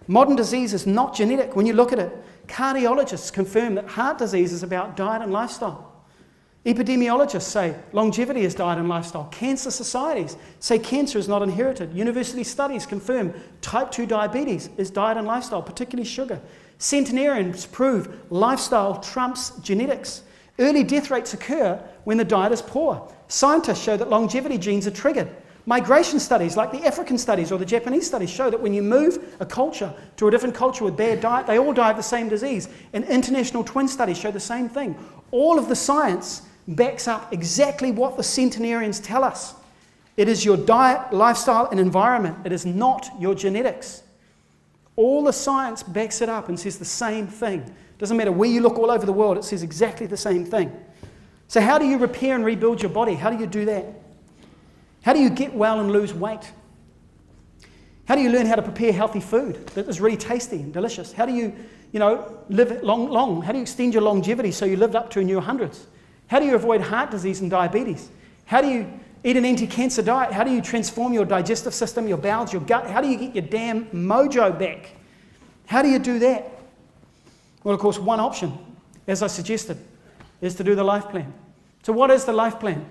Modern disease is not genetic. When you look at it, cardiologists confirm that heart disease is about diet and lifestyle. Epidemiologists say longevity is diet and lifestyle. Cancer societies say cancer is not inherited. University studies confirm type 2 diabetes is diet and lifestyle, particularly sugar. Centenarians prove lifestyle trumps genetics. Early death rates occur when the diet is poor. Scientists show that longevity genes are triggered. Migration studies, like the African studies or the Japanese studies, show that when you move a culture to a different culture with bad diet, they all die of the same disease. And international twin studies show the same thing. All of the science backs up exactly what the centenarians tell us. It is your diet, lifestyle, and environment. It is not your genetics. All the science backs it up and says the same thing. Doesn't matter where you look all over the world, it says exactly the same thing. So how do you repair and rebuild your body? How do you do that? How do you get well and lose weight? How do you learn how to prepare healthy food that is really tasty and delicious? How do you live long? How do you extend your longevity so you lived up to in your hundreds? How do you avoid heart disease and diabetes? How do you eat an anti-cancer diet? How do you transform your digestive system, your bowels, your gut? How do you get your damn mojo back? How do you do that? Well, of course, one option, as I suggested, is to do the life plan. So what is the life plan?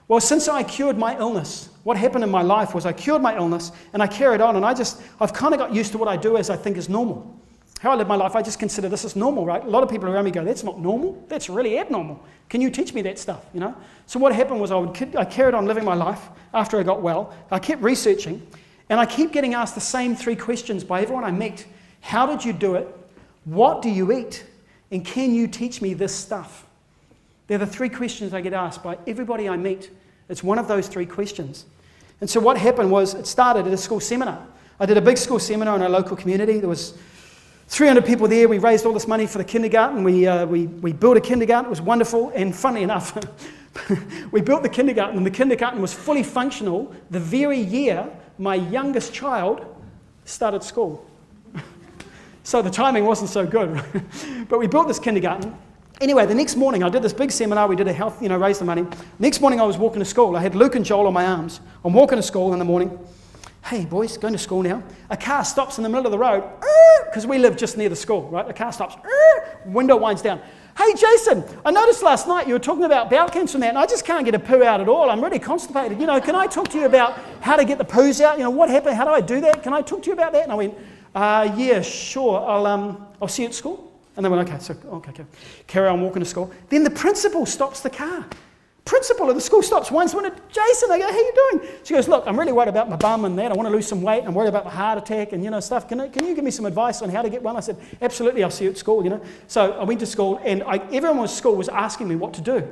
Well, since I cured my illness, what happened in my life was I cured my illness and I carried on, and I've kind of got used to what I do as I think is normal. How I live my life, I just consider this as normal, right? A lot of people around me go, that's not normal, that's really abnormal. Can you teach me that stuff, So what happened was I carried on living my life after I got well. I kept researching, and I keep getting asked the same 3 questions by everyone I meet. How did you do it? What do you eat? And can you teach me this stuff? They're the 3 questions I get asked by everybody I meet. It's one of those 3 questions. And so what happened was it started at a school seminar. I did a big school seminar in our local community. There was 300 people there. We raised all this money for the kindergarten. We built a kindergarten. It was wonderful. And funnily enough, we built the kindergarten, and the kindergarten was fully functional the very year my youngest child started school. So the timing wasn't so good. But we built this kindergarten. Anyway, the next morning I did this big seminar. We did a health, raise the money. Next morning I was walking to school. I had Luke and Joel on my arms. I'm walking to school in the morning. Hey boys, going to school now. A car stops in the middle of the road because we live just near the school, right? The car stops. Window winds down. Hey Jason, I noticed last night you were talking about bowel cancer and that, and I just can't get a poo out at all. I'm really constipated. Can I talk to you about how to get the poos out? What happened? How do I do that? Can I talk to you about that? And I went, yeah, sure. I'll see you at school. And they went, okay. Carry on walking to school. Then the principal stops the car. Principal of the school stops, winds one, Jason, I go, how you doing? She goes, look, I'm really worried about my bum and that. I want to lose some weight. I'm worried about the heart attack and, stuff. Can you give me some advice on how to get well? I said, absolutely, I'll see you at school, So I went to school, and everyone at school was asking me what to do.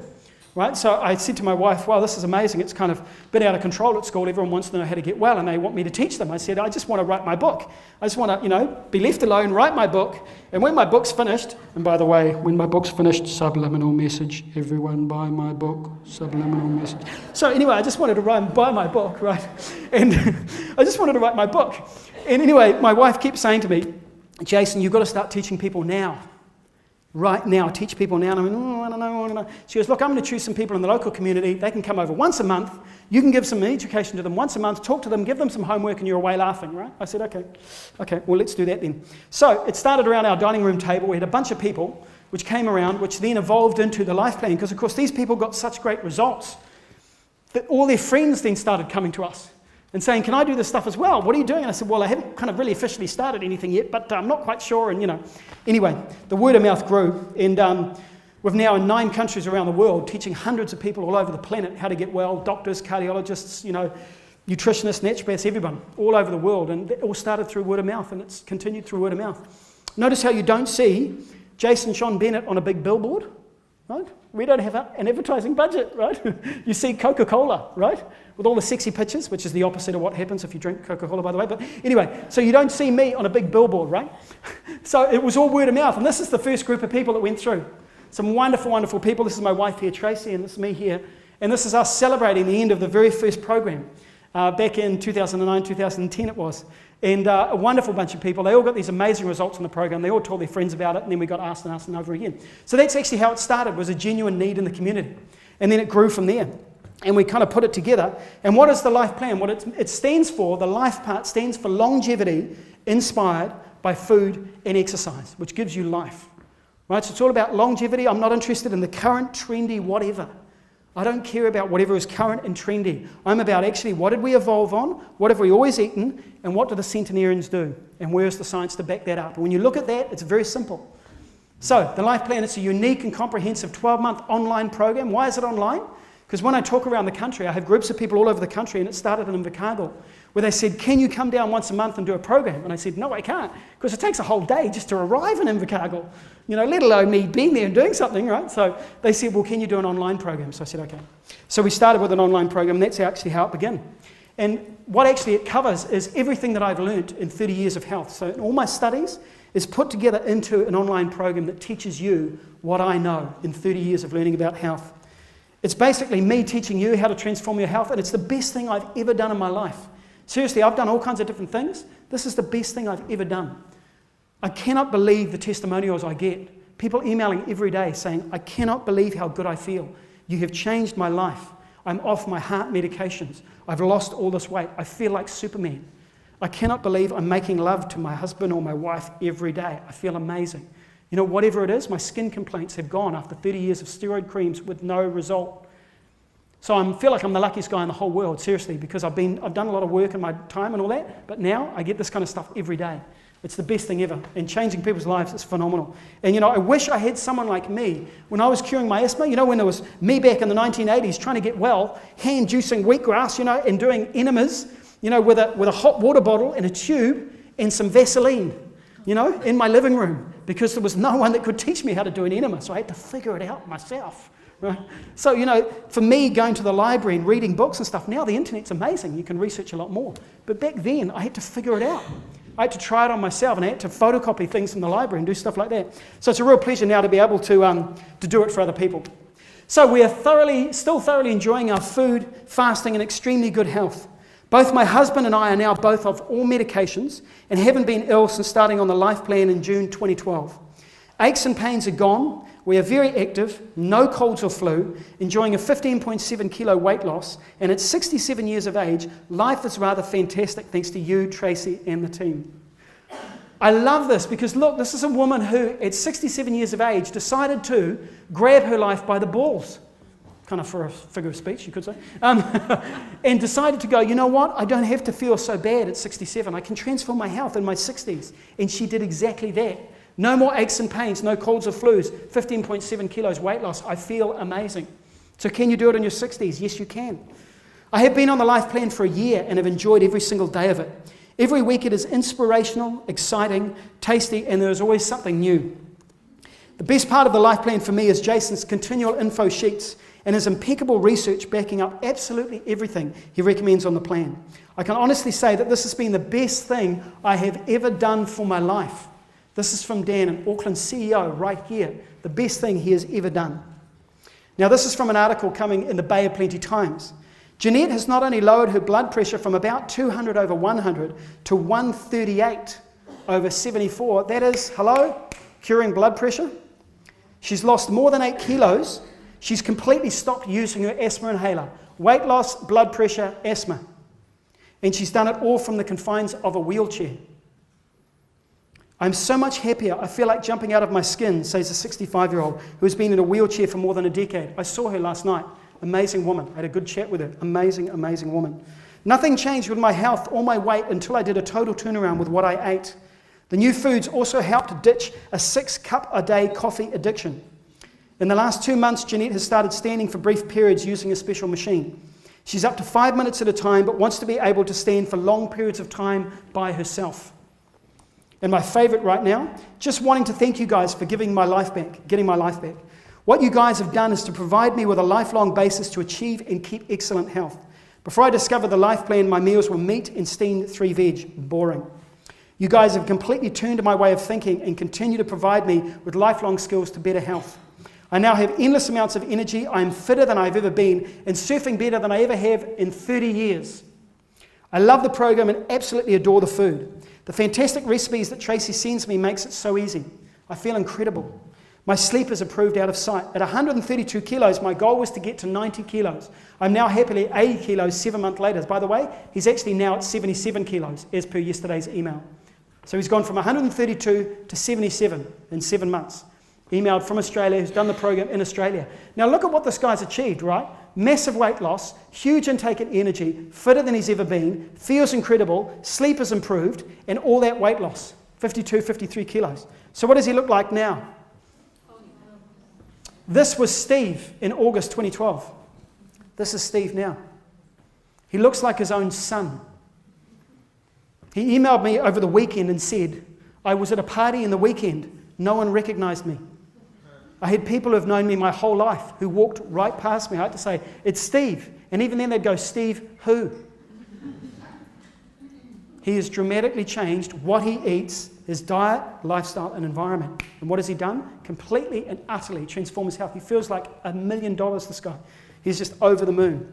Right? So I said to my wife, wow, this is amazing. It's kind of been out of control at school. Everyone wants to know how to get well, and they want me to teach them. I said, I just want to write my book. I just want to, be left alone, write my book. And when my book's finished, and by the way, when my book's finished, subliminal message, everyone buy my book, subliminal message. So anyway, I just wanted to buy my book, right? And I just wanted to write my book. And anyway, my wife keeps saying to me, Jason, you've got to start teaching people now. Right now, teach people now. And I went, I don't know. She goes, look, I'm going to choose some people in the local community. They can come over once a month. You can give some education to them once a month, talk to them, give them some homework, and you're away laughing, right? I said, okay, well, let's do that then. So it started around our dining room table. We had a bunch of people which came around, which then evolved into the life plan, because, of course, these people got such great results that all their friends then started coming to us and saying, can I do this stuff as well? What are you doing? And I said, well, I haven't kind of really officially started anything yet, but I'm not quite sure. And, Anyway, the word of mouth grew. And we're now in 9 countries around the world, teaching hundreds of people all over the planet how to get well, doctors, cardiologists, nutritionists, naturopaths, everyone, all over the world. And it all started through word of mouth, and it's continued through word of mouth. Notice how you don't see Jason Sean Bennett on a big billboard, right? We don't have an advertising budget, right? You see Coca-Cola, right? With all the sexy pictures, which is the opposite of what happens if you drink Coca-Cola, by the way. But anyway, so you don't see me on a big billboard, right? So it was all word of mouth. And this is the first group of people that went through. Some wonderful, wonderful people. This is my wife here, Tracey, and this is me here. And this is us celebrating the end of the very first program. Back in 2009, 2010 it was. And a wonderful bunch of people. They all got these amazing results in the program. They all told their friends about it, and then we got asked and asked and over again. So that's actually how it started, was a genuine need in the community. And then it grew from there. and we kind of put it together. And what is the life plan? What it stands for, the life part stands for longevity inspired by food and exercise, which gives you life. Right? So it's all about longevity. I'm not interested in the current, trendy, whatever. I don't care about whatever is current and trendy. I'm about actually what did we evolve on, what have we always eaten, and what do the centenarians do? And where's the science to back that up? And when you look at that, it's very simple. So the life plan, it's a unique and comprehensive 12-month online program. Why is it online? Because when I talk around the country, I have groups of people all over the country, and it started in Invercargill, where they said, can you come down once a month and do a program? And I said, no, I can't, because it takes a whole day just to arrive in Invercargill, let alone me being there and doing something, right? So they said, well, can you do an online program? So I said, okay. So we started with an online program, and that's actually how it began. And what actually it covers is everything that I've learned in 30 years of health. So in all my studies is put together into an online program that teaches you what I know in 30 years of learning about health. It's basically me teaching you how to transform your health, and it's the best thing I've ever done in my life. Seriously, I've done all kinds of different things. This is the best thing I've ever done. I cannot believe the testimonials I get. People emailing every day saying, I cannot believe how good I feel. You have changed my life. I'm off my heart medications. I've lost all this weight. I feel like Superman. I cannot believe I'm making love to my husband or my wife every day. I feel amazing. Whatever it is, my skin complaints have gone after 30 years of steroid creams with no result. So I feel like I'm the luckiest guy in the whole world, seriously, because I've done a lot of work in my time and all that, but now I get this kind of stuff every day. It's the best thing ever, and changing people's lives is phenomenal. And I wish I had someone like me when I was curing my asthma. When there was me back in the 1980s trying to get well, hand juicing wheatgrass, and doing enemas, with a hot water bottle and a tube and some Vaseline, in my living room, because there was no one that could teach me how to do an enema, so I had to figure it out myself. Right? So, for me, going to the library and reading books and stuff, now the internet's amazing. You can research a lot more. But back then, I had to figure it out. I had to try it on myself, and I had to photocopy things from the library and do stuff like that. So it's a real pleasure now to be able to do it for other people. So we are still thoroughly enjoying our food, fasting, and extremely good health. Both my husband and I are now both off all medications and haven't been ill since starting on the life plan in June 2012. Aches and pains are gone. We are very active, no colds or flu, enjoying a 15.7 kilo weight loss, and at 67 years of age, life is rather fantastic thanks to you, Tracey, and the team. I love this because, look, this is a woman who, at 67 years of age, decided to grab her life by the balls, kind of for a figure of speech, you could say, and decided to go, you know what, I don't have to feel so bad at 67. I can transform my health in my 60s. And she did exactly that. No more aches and pains, no colds or flus, 15.7 kilos weight loss. I feel amazing. So can you do it in your 60s? Yes, you can. I have been on the life plan for a year and have enjoyed every single day of it. Every week it is inspirational, exciting, tasty, and there is always something new. The best part of the life plan for me is Jason's continual info sheets and his impeccable research backing up absolutely everything he recommends on the plan. I can honestly say that this has been the best thing I have ever done for my life. This is from Dan, an Auckland CEO right here. The best thing he has ever done. Now, this is from an article coming in the Bay of Plenty Times. Jeanette has not only lowered her blood pressure from about 200 over 100 to 138 over 74. That is, hello, curing blood pressure. She's lost more than 8 kilos. She's completely stopped using her asthma inhaler. Weight loss, blood pressure, asthma. And she's done it all from the confines of a wheelchair. I'm so much happier. I feel like jumping out of my skin, says a 65-year-old who has been in a wheelchair for more than a decade. I saw her last night. Amazing woman. I had a good chat with her. Amazing, amazing woman. Nothing changed with my health or my weight until I did a total turnaround with what I ate. The new foods also helped to ditch a 6-cup-a-day coffee addiction. In the last 2 months, Jeanette has started standing for brief periods using a special machine. She's up to 5 minutes at a time, but wants to be able to stand for long periods of time by herself. And my favorite right now, just wanting to thank you guys for getting my life back. What you guys have done is to provide me with a lifelong basis to achieve and keep excellent health. Before I discovered the life plan, my meals were meat and steamed 3 veg. Boring. You guys have completely turned my way of thinking and continue to provide me with lifelong skills to better health. I now have endless amounts of energy. I am fitter than I've ever been and surfing better than I ever have in 30 years. I love the program and absolutely adore the food. The fantastic recipes that Tracey sends me makes it so easy. I feel incredible. My sleep is improved out of sight. At 132 kilos, my goal was to get to 90 kilos. I'm now happily 80 kilos 7 months later. By the way, he's actually now at 77 kilos as per yesterday's email. So he's gone from 132 to 77 in 7 months. Emailed from Australia, who's done the program in Australia. Now look at what this guy's achieved, right? Massive weight loss, huge intake of energy, fitter than he's ever been, feels incredible, sleep has improved, and all that weight loss, 52, 53 kilos. So what does he look like now? This was Steve in August 2012. This is Steve now. He looks like his own son. He emailed me over the weekend and said, I was at a party in the weekend. No one recognized me. I had people who have known me my whole life who walked right past me. I had to say, it's Steve. And even then they'd go, Steve who? He has dramatically changed what he eats, his diet, lifestyle, and environment. And what has he done? Completely and utterly transformed his health. He feels like $1 million, this guy. He's just over the moon.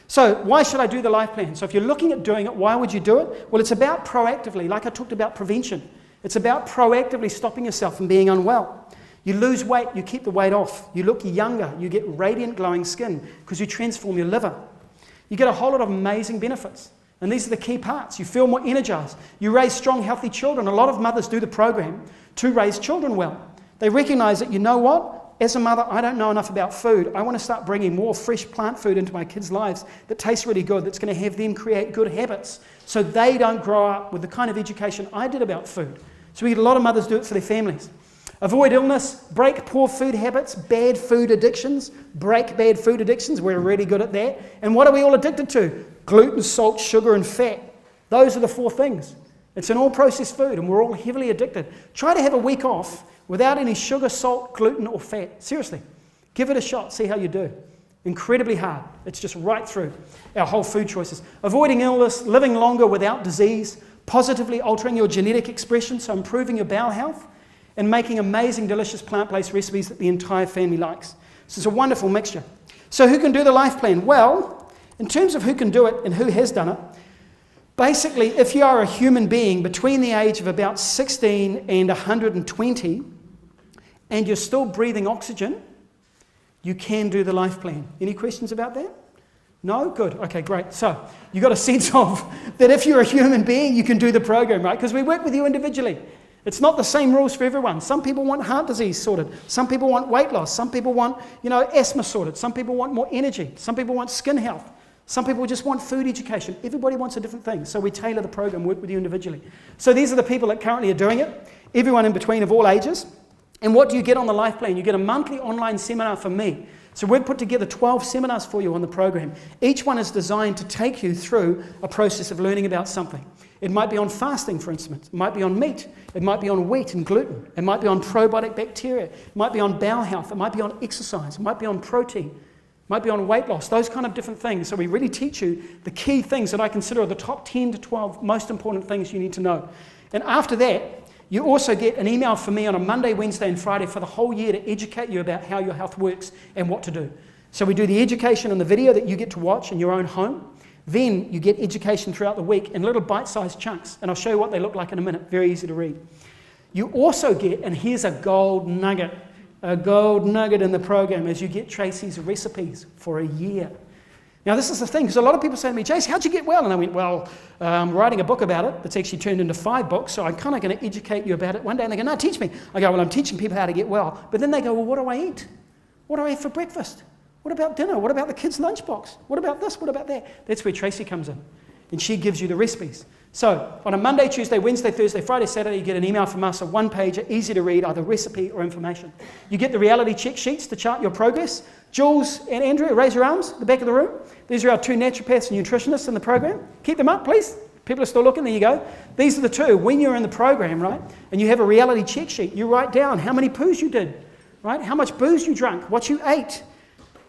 So why should I do the life plan? So if you're looking at doing it, why would you do it? Well, it's about proactively, like I talked about prevention. It's about proactively stopping yourself from being unwell. You lose weight, you keep the weight off. You look younger, you get radiant, glowing skin because you transform your liver. You get a whole lot of amazing benefits. And these are the key parts. You feel more energized. You raise strong, healthy children. A lot of mothers do the program to raise children well. They recognize that, you know what? As a mother, I don't know enough about food. I want to start bringing more fresh plant food into my kids' lives that tastes really good, that's going to have them create good habits so they don't grow up with the kind of education I did about food. So we get a lot of mothers do it for their families. Avoid illness, break poor food habits, bad food addictions, break bad food addictions. We're really good at that. And what are we all addicted to? Gluten, salt, sugar, and fat. Those are the 4 things. It's an all-processed food, and we're all heavily addicted. Try to have a week off without any sugar, salt, gluten, or fat. Seriously. Give it a shot. See how you do. Incredibly hard. It's just right through our whole food choices. Avoiding illness, living longer without disease, positively altering your genetic expression, so improving your bowel health, and making amazing, delicious plant-based recipes that the entire family likes. So it's a wonderful mixture. So who can do the life plan? Well, in terms of who can do it and who has done it, basically, if you are a human being between the age of about 16 and 120, and you're still breathing oxygen, you can do the life plan. Any questions about that? No? Good. Okay, great. So you got a sense of that if you're a human being, you can do the program, right? Because we work with you individually. It's not the same rules for everyone. Some people want heart disease sorted. Some people want weight loss. Some people want, asthma sorted. Some people want more energy. Some people want skin health. Some people just want food education. Everybody wants a different thing. So we tailor the program, work with you individually. So these are the people that currently are doing it. Everyone in between of all ages. And what do you get on the life plan? You get a monthly online seminar from me. So we've put together 12 seminars for you on the program. Each one is designed to take you through a process of learning about something. It might be on fasting, for instance. It might be on meat. It might be on wheat and gluten. It might be on probiotic bacteria. It might be on bowel health. It might be on exercise. It might be on protein. It might be on weight loss. Those kind of different things. So we really teach you the key things that I consider are the top 10 to 12 most important things you need to know. And after that, you also get an email from me on a Monday, Wednesday, and Friday for the whole year to educate you about how your health works and what to do. So we do the education and the video that you get to watch in your own home. Then you get education throughout the week in little bite-sized chunks. And I'll show you what they look like in a minute. Very easy to read. You also get, and here's a gold nugget in the program, is you get Tracey's recipes for a year. Now this is the thing, because a lot of people say to me, Jace, how'd you get well? And I went, well, I'm writing a book about it that's actually turned into 5 books, so I'm kind of going to educate you about it one day. And they go, no, teach me. I go, well, I'm teaching people how to get well. But then they go, well, what do I eat? What do I eat for breakfast? What about dinner? What about the kids' lunchbox? What about this? What about that? That's where Tracey comes in. And she gives you the recipes. So on a Monday, Tuesday, Wednesday, Thursday, Friday, Saturday, you get an email from us, a one-pager, easy to read, either recipe or information. You get the reality check sheets to chart your progress. Jules and Andrea, raise your arms at the back of the room. These are our 2 naturopaths and nutritionists in the program. Keep them up, please. People are still looking. There you go. These are the 2. When you're in the program, right, and you have a reality check sheet, you write down how many poos you did, right, how much booze you drank, what you ate,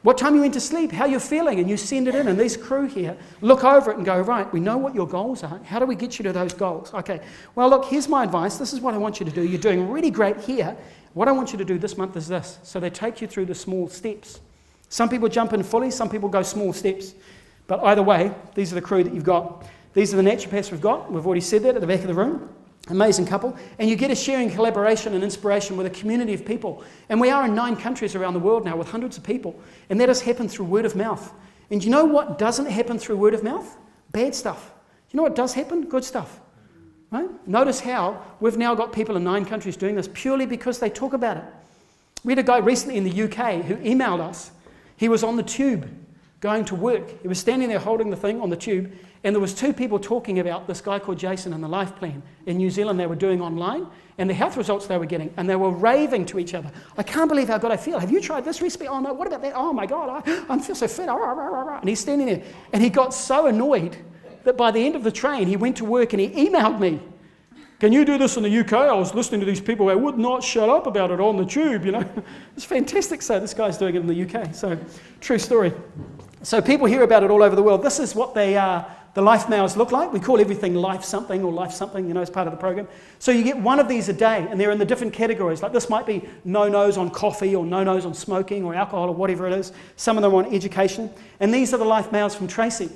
what time you went to sleep, how you're feeling, and you send it in. And these crew here look over it and go, right, we know what your goals are. How do we get you to those goals? Okay, well, look, here's my advice. This is what I want you to do. You're doing really great here. What I want you to do this month is this. So they take you through the small steps. Some people jump in fully. Some people go small steps. But either way, these are the crew that you've got. These are the naturopaths we've got. We've already said that at the back of the room. Amazing couple. And you get a sharing collaboration and inspiration with a community of people. And we are in 9 countries around the world now with hundreds of people. And that has happened through word of mouth. And you know what doesn't happen through word of mouth? Bad stuff. You know what does happen? Good stuff. Right? Notice how we've now got people in 9 countries doing this purely because they talk about it. We had a guy recently in the UK who emailed us. He was on the tube going to work. He was standing there holding the thing on the tube, and there was 2 people talking about this guy called Jason and the Lifeplan in New Zealand they were doing online and the health results they were getting, and they were raving to each other. I can't believe how good I feel. Have you tried this recipe? Oh no, what about that? Oh my God, I feel so fit. And he's standing there, and he got so annoyed that by the end of the train, he went to work and he emailed me. Can you do this in the UK? I was listening to these people. They would not shut up about it on the tube, you know. It's fantastic. So this guy's doing it in the UK. So true story. So people hear about it all over the world. This is what the life mails look like. We call everything life something or life something, you know, as part of the program. So you get one of these a day, and they're in the different categories. Like this might be no-nos on coffee or no-nos on smoking or alcohol or whatever it is. Some of them are on education. And these are the life mails from Tracey.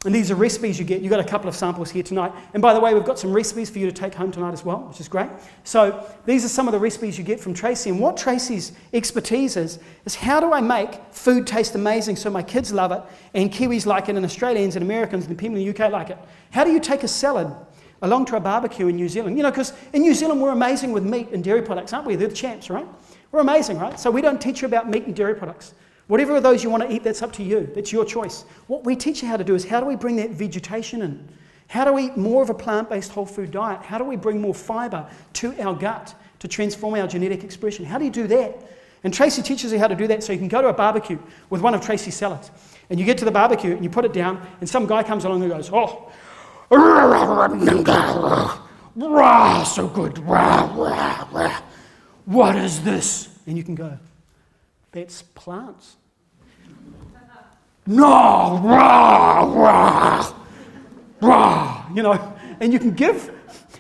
And these are recipes you get. You've got a couple of samples here tonight. And by the way, we've got some recipes for you to take home tonight as well, which is great. So these are some of the recipes you get from Tracey. And what Tracey's expertise is how do I make food taste amazing so my kids love it and Kiwis like it and Australians and Americans and people in the UK like it? How do you take a salad along to a barbecue in New Zealand? You know, because in New Zealand we're amazing with meat and dairy products, aren't we? They're the champs, right? We're amazing, right? So we don't teach you about meat and dairy products. Whatever of those you want to eat, that's up to you. That's your choice. What we teach you how to do is how do we bring that vegetation in? How do we eat more of a plant-based whole food diet? How do we bring more fibre to our gut to transform our genetic expression? How do you do that? And Tracey teaches you how to do that so you can go to a barbecue with one of Tracey's salads. And you get to the barbecue and you put it down and some guy comes along and goes, oh, so good. What is this? And you can go, that's plants. No, you know, and you can give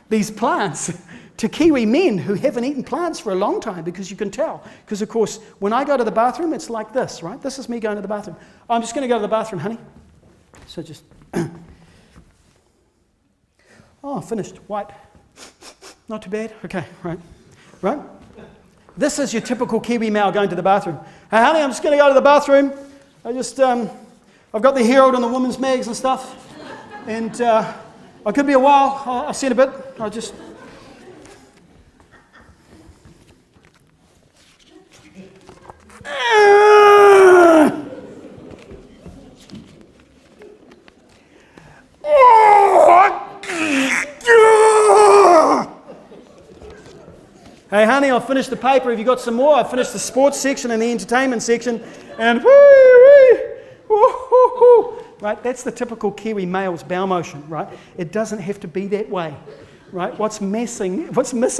these plants to Kiwi men who haven't eaten plants for a long time because you can tell. Because, of course, when I go to the bathroom, it's like this, right? This is me going to the bathroom. I'm just going to go to the bathroom, honey. So just, oh, finished. Wipe. Not too bad. Okay, right. Right? This is your typical Kiwi male going to the bathroom. Hey, honey, I'm just going to go to the bathroom. I've got the Herald and the women's mags and stuff. And I could be a while. I'll see in a bit. I'll just... Hey, honey, I've finished the paper. Have you got some more? I've finished the sports section and the entertainment section. And right, that's the typical Kiwi male's bowel motion, right? It doesn't have to be that way, right? What's missing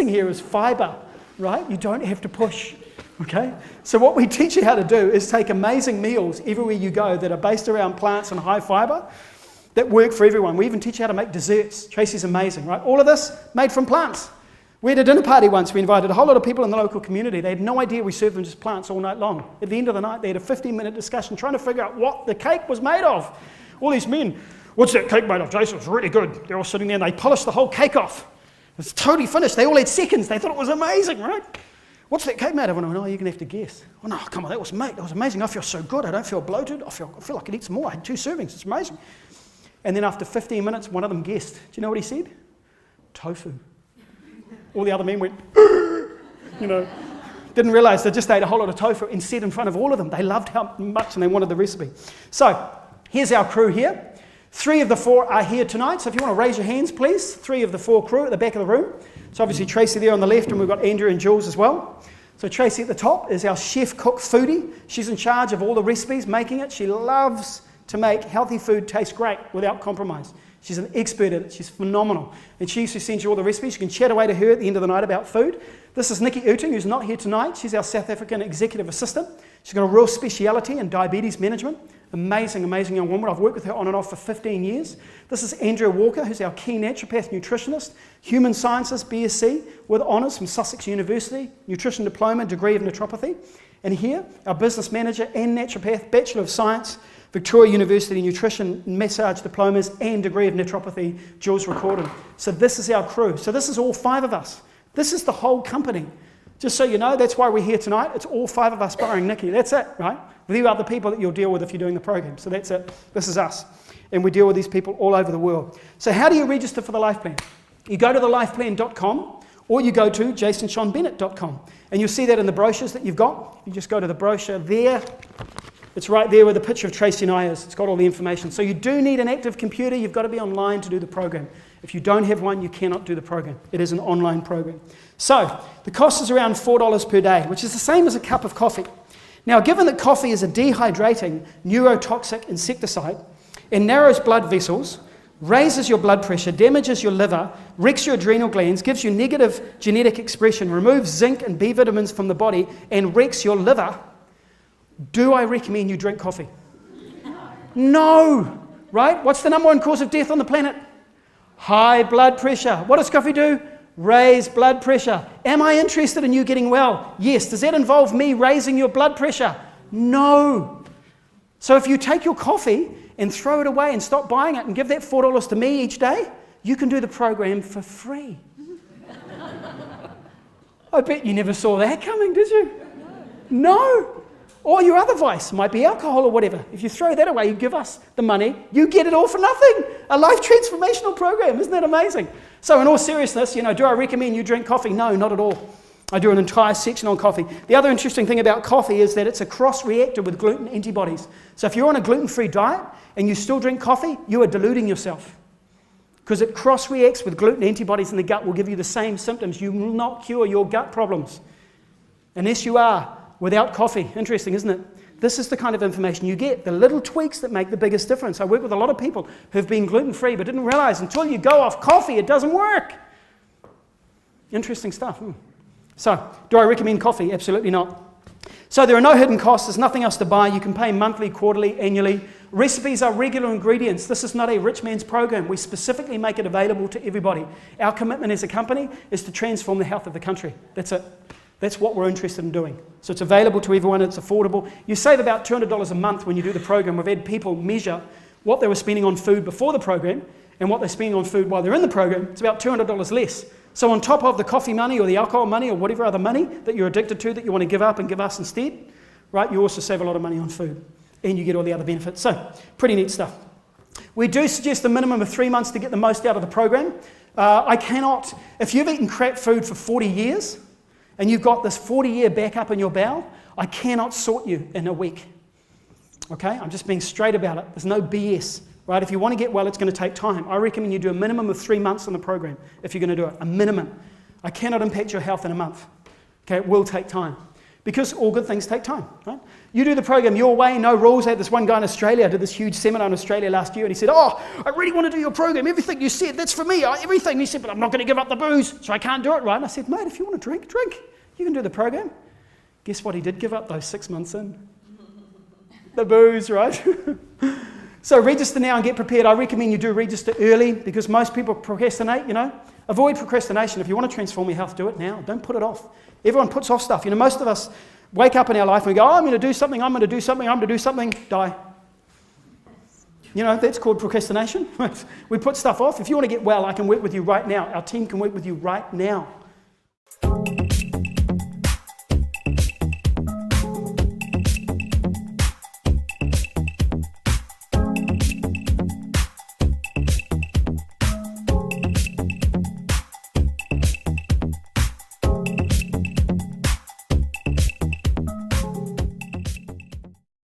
here is fibre, right? You don't have to push, okay? So what we teach you how to do is take amazing meals everywhere you go that are based around plants and high fibre that work for everyone. We even teach you how to make desserts. Tracey's amazing, right? All of this made from plants. We had a dinner party once. We invited a whole lot of people in the local community. They had no idea we served them just plants all night long. At the end of the night, they had a 15-minute discussion trying to figure out what the cake was made of. All these men, what's that cake made of, Jason? It's really good. They're all sitting there and they polished the whole cake off. It's totally finished. They all had seconds. They thought it was amazing, right? What's that cake made of? And I went, oh, you're going to have to guess. Oh, no, come on, that was amazing. I feel so good. I don't feel bloated. I feel like I could eat some more. I had 2 servings. It's amazing. And then after 15 minutes, one of them guessed. Do you know what he said? Tofu. All the other men went, you know, didn't realize they just ate a whole lot of tofu and said in front of all of them. They loved how much and they wanted the recipe. So here's our crew here. 3 of the 4 are here tonight. So if you want to raise your hands, please. 3 of the 4 crew at the back of the room. So obviously Tracey there on the left, and we've got Andrew and Jules as well. So Tracey at the top is our chef, cook, foodie. She's in charge of all the recipes, making it. She loves to make healthy food taste great without compromise. She's an expert at it. She's phenomenal. And she used to send you all the recipes. You can chat away to her at the end of the night about food. This is Nikki Eaton, who's not here tonight. She's our South African executive assistant. She's got a real speciality in diabetes management. Amazing, amazing young woman. I've worked with her on and off for 15 years. This is Andrea Walker, who's our key naturopath nutritionist, human sciences, BSc, with honours from Sussex University, nutrition diploma, degree of naturopathy. And here, our business manager and naturopath, Bachelor of Science Victoria University Nutrition Massage Diplomas and degree of naturopathy, Jules recorded. So this is our crew. So this is all 5 of us. This is the whole company. Just so you know, that's why we're here tonight. It's all 5 of us barring Nikki. That's it, right? With you other people that you'll deal with if you're doing the program. So that's it. This is us. And we deal with these people all over the world. So how do you register for the Life Plan? You go to thelifeplan.com or you go to jasonseanbennett.com. And you'll see that in the brochures that you've got. You just go to the brochure there. It's right there where the picture of Tracey and I is. It's got all the information. So you do need an active computer. You've got to be online to do the program. If you don't have one, you cannot do the program. It is an online program. So the cost is around $4 per day, which is the same as a cup of coffee. Now, given that coffee is a dehydrating, neurotoxic insecticide and narrows blood vessels, raises your blood pressure, damages your liver, wrecks your adrenal glands, gives you negative genetic expression, removes zinc and B vitamins from the body, and wrecks your liver, do I recommend you drink coffee? No, right? What's the number 1 cause of death on the planet? High blood pressure. What does coffee do? Raise blood pressure. Am I interested in you getting well? Yes. Does that involve me raising your blood pressure? No. So if you take your coffee and throw it away and stop buying it and give that $4 to me each day, you can do the program for free. I bet you never saw that coming, did you? No. Or your other vice might be alcohol or whatever. If you throw that away, you give us the money, you get it all for nothing. A life transformational program. Isn't that amazing? So in all seriousness, do I recommend you drink coffee? No, not at all. I do an entire section on coffee. The other interesting thing about coffee is that it's a cross-reactor with gluten antibodies. So if you're on a gluten-free diet and you still drink coffee, you are deluding yourself. Because it cross-reacts with gluten antibodies in the gut will give you the same symptoms. You will not cure your gut problems unless you are without coffee. Interesting, isn't it? This is the kind of information you get, the little tweaks that make the biggest difference. I work with a lot of people who've been gluten-free but didn't realize until you go off coffee, it doesn't work. Interesting stuff. So, do I recommend coffee? Absolutely not. So there are no hidden costs. There's nothing else to buy. You can pay monthly, quarterly, annually. Recipes are regular ingredients. This is not a rich man's program. We specifically make it available to everybody. Our commitment as a company is to transform the health of the country. That's it. That's what we're interested in doing. So it's available to everyone, it's affordable. You save about $200 a month when you do the program. We've had people measure what they were spending on food before the program and what they're spending on food while they're in the program. It's about $200 less. So on top of the coffee money or the alcohol money or whatever other money that you're addicted to that you want to give up and give us instead, right, you also save a lot of money on food and you get all the other benefits. So pretty neat stuff. We do suggest a minimum of 3 months to get the most out of the program. If you've eaten crap food for 40 years, and you've got this 40-year backup in your bowel, I cannot sort you in a week. Okay? I'm just being straight about it. There's no BS. Right? If you want to get well, it's going to take time. I recommend you do a minimum of 3 months on the program if you're going to do it. A minimum. I cannot impact your health in a month. Okay? It will take time. Because all good things take time. Right? You do the program your way, no rules. I had this one guy in Australia, did this huge seminar in Australia last year, and he said, I really want to do your program. Everything you said, that's for me. Everything. And he said, but I'm not going to give up the booze, so I can't do it, right? And I said, mate, if you want to drink, drink. You can do the program. Guess what he did give up those 6 months in? The booze, right? So register now and get prepared. I recommend you do register early because most people procrastinate, Avoid procrastination. If you want to transform your health, do it now. Don't put it off. Everyone puts off stuff. Most of us wake up in our life and we go, I'm going to do something, I'm going to do something, I'm going to do something, die. That's called procrastination. We put stuff off. If you want to get well, I can work with you right now. Our team can work with you right now.